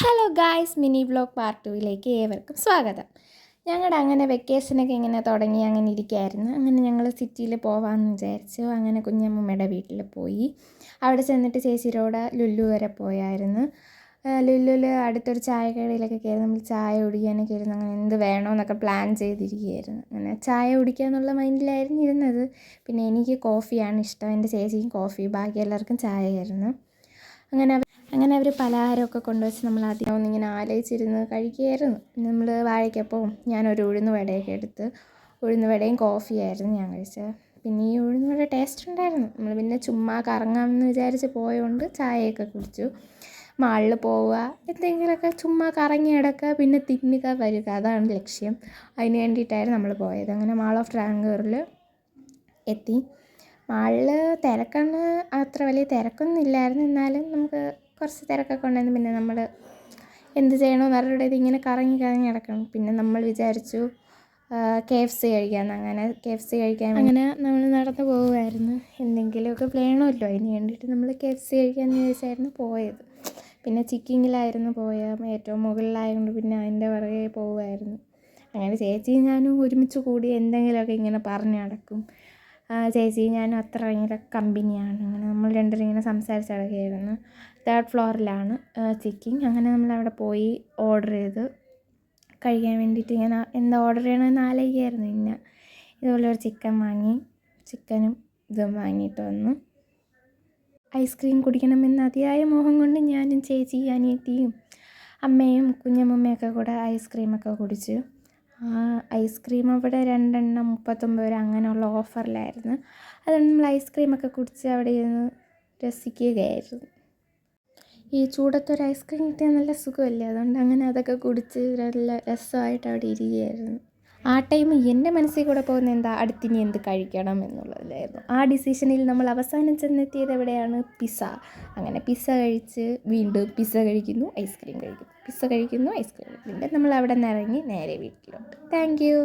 Hello guys, mini vlog part 2യിലേക്ക് ഏവർക്കും സ്വാഗതം. ഞങ്ങളുടെ അങ്ങനെ വെക്കേഷനൊക്കെ ഇങ്ങനെ തുടങ്ങി അങ്ങനെ ഇരിക്കുകയായിരുന്നു. അങ്ങനെ ഞങ്ങൾ സിറ്റിയിൽ പോകാമെന്ന് വിചാരിച്ചു. അങ്ങനെ കുഞ്ഞമ്മൂമ്മയുടെ വീട്ടിൽ പോയി. അവിടെ ചെന്നിട്ട് ചേച്ചിയോടെ ലുലു വരെ പോയായിരുന്നു. ലുലുവിൽ അടുത്തൊരു ചായക്കടയിലൊക്കെ കയറി നമ്മൾ ചായ കുടിക്കാനൊക്കെ ഇരുന്ന് അങ്ങനെ എന്ത് വേണമെന്നൊക്കെ പ്ലാൻ ചെയ്തിരിക്കുകയായിരുന്നു. അങ്ങനെ ചായ കുടിക്കുക എന്നുള്ള മൈൻഡിലായിരുന്നു ഇരുന്നത്. പിന്നെ എനിക്ക് കോഫിയാണ് ഇഷ്ടം, എൻ്റെ ചേച്ചിക്കും കോഫി, ബാക്കി എല്ലാവർക്കും ചായയായിരുന്നു. അങ്ങനെ അവർ പലഹാരമൊക്കെ കൊണ്ടുവച്ച് നമ്മൾ ആദ്യം ഒന്നിങ്ങനെ ആലോചിച്ചിരുന്ന് കഴിക്കുകയായിരുന്നു. നമ്മൾ വാഴയ്ക്കപ്പവും ഞാനൊരു ഉഴുന്ന് വടയൊക്കെ എടുത്ത് ഉഴുന്ന് വടയും കോഫിയായിരുന്നു ഞാൻ കഴിച്ചത്. പിന്നെ ഈ ഉഴുന്ന് വട ടേസ്റ്റ് ഉണ്ടായിരുന്നു. നമ്മൾ പിന്നെ ചുമ്മാ കറങ്ങാമെന്ന് വിചാരിച്ച് പോയതുകൊണ്ട് ചായയൊക്കെ കുടിച്ചു. മാളിൽ പോവുക, എന്തെങ്കിലുമൊക്കെ ചുമ്മാ കറങ്ങി കിടക്കുക, പിന്നെ തിന്നുക വരിക, അതാണ് ലക്ഷ്യം. അതിന് വേണ്ടിയിട്ടായിരുന്നു നമ്മൾ പോയത്. അങ്ങനെ മാൾ ഓഫ് ട്രാവൻകൂറിൽ എത്തി. മാളിൽ തിരക്കാണ്, അത്ര വലിയ തിരക്കൊന്നും ഇല്ലായിരുന്നു. എന്നാലും നമുക്ക് കുറച്ച് തിരക്കൊക്കെ ഉണ്ടായിരുന്നു. പിന്നെ നമ്മൾ എന്ത് ചെയ്യണമെന്ന് അറിയാതെ ഇതിങ്ങനെ കറങ്ങി കിടക്കണം. പിന്നെ നമ്മൾ വിചാരിച്ചു KFC കഴിക്കാമെന്ന്. അങ്ങനെ KFC കഴിക്കാൻ അങ്ങനെ നമ്മൾ നടന്നു പോകുമായിരുന്നു. എന്തെങ്കിലുമൊക്കെ വേണമല്ലോ, അതിന് വേണ്ടിയിട്ട് നമ്മൾ KFC കഴിക്കാമെന്ന് വിചാരിച്ചായിരുന്നു പോയത്. പിന്നെ ചിക്കിങ്ങിലായിരുന്നു ഏറ്റവും മുകളിലായതുകൊണ്ട് പിന്നെ അതിൻ്റെ പുറകെ പോവുമായിരുന്നു. അങ്ങനെ ചേച്ചിയും ഞാനും ഒരുമിച്ച് കൂടി എന്തെങ്കിലുമൊക്കെ ഇങ്ങനെ പറഞ്ഞ് നടക്കും. ചേച്ചിയും ഞാനും അത്ര ഭയങ്കര കമ്പനിയാണ്. അങ്ങനെ നമ്മൾ രണ്ടുപേരും ഇങ്ങനെ സംസാരിച്ച് നടക്കുകയായിരുന്നു. 3rd ഫ്ലോറിലാണ് Chicking. അങ്ങനെ നമ്മളവിടെ പോയി ഓർഡർ ചെയ്ത് കഴിക്കാൻ വേണ്ടിയിട്ട് ഇങ്ങനെ എന്താ ഓർഡർ ചെയ്യണമെന്ന് ആലോചിക്കുകയായിരുന്നു. പിന്നെ ഇതുപോലെ ഒരു ചിക്കൻ വാങ്ങി, ചിക്കനും ഇതും വാങ്ങിയിട്ട് വന്നു. ഐസ്ക്രീം കുടിക്കണമെന്ന് അതിയായ മോഹം കൊണ്ട് ഞാനും ചേച്ചി, അനിയത്തിയും അമ്മയും കുഞ്ഞമ്മമ്മയൊക്കെ കൂടെ ഐസ്ക്രീമൊക്കെ കുടിച്ചു. ഐസ്ക്രീം അവിടെ 2 എണ്ണം 39 രൂപ അങ്ങനെയുള്ള ഓഫറിലായിരുന്നു. അതുകൊണ്ട് നമ്മൾ ഐസ്ക്രീമൊക്കെ കുടിച്ച് അവിടെ ഇരുന്ന് രസിക്കുകയായിരുന്നു. ഈ ചൂടത്തൊരു ഐസ്ക്രീം കിട്ടിയാൽ നല്ല സുഖമല്ലേ, അതുകൊണ്ട് അങ്ങനെ അതൊക്കെ കുടിച്ച് നല്ല രസമായിട്ട് അവിടെ ഇരിക്കുകയായിരുന്നു. ആ ടൈം എൻ്റെ മനസ്സിൽ കൂടെ പോകുന്ന എന്താ, അടുത്തിനി എന്ത് കഴിക്കണം എന്നുള്ളതിലായിരുന്നു. ആ ഡിസിഷനിൽ നമ്മൾ അവസാനം ചെന്നെത്തിയത് എവിടെയാണ്, പിസ്സ. അങ്ങനെ പിസ്സ കഴിച്ച് വീണ്ടും പിസ്സ കഴിക്കുന്നു, ഐസ്ക്രീം കഴിക്കുന്നു, പിസ്സ കഴിക്കുന്നു, ഐസ്ക്രീം കഴിക്കുന്നു. പിന്നെ നമ്മൾ അവിടെ നിന്ന് ഇറങ്ങി നേരെ വീട്ടിലോട്ട്. Thank you.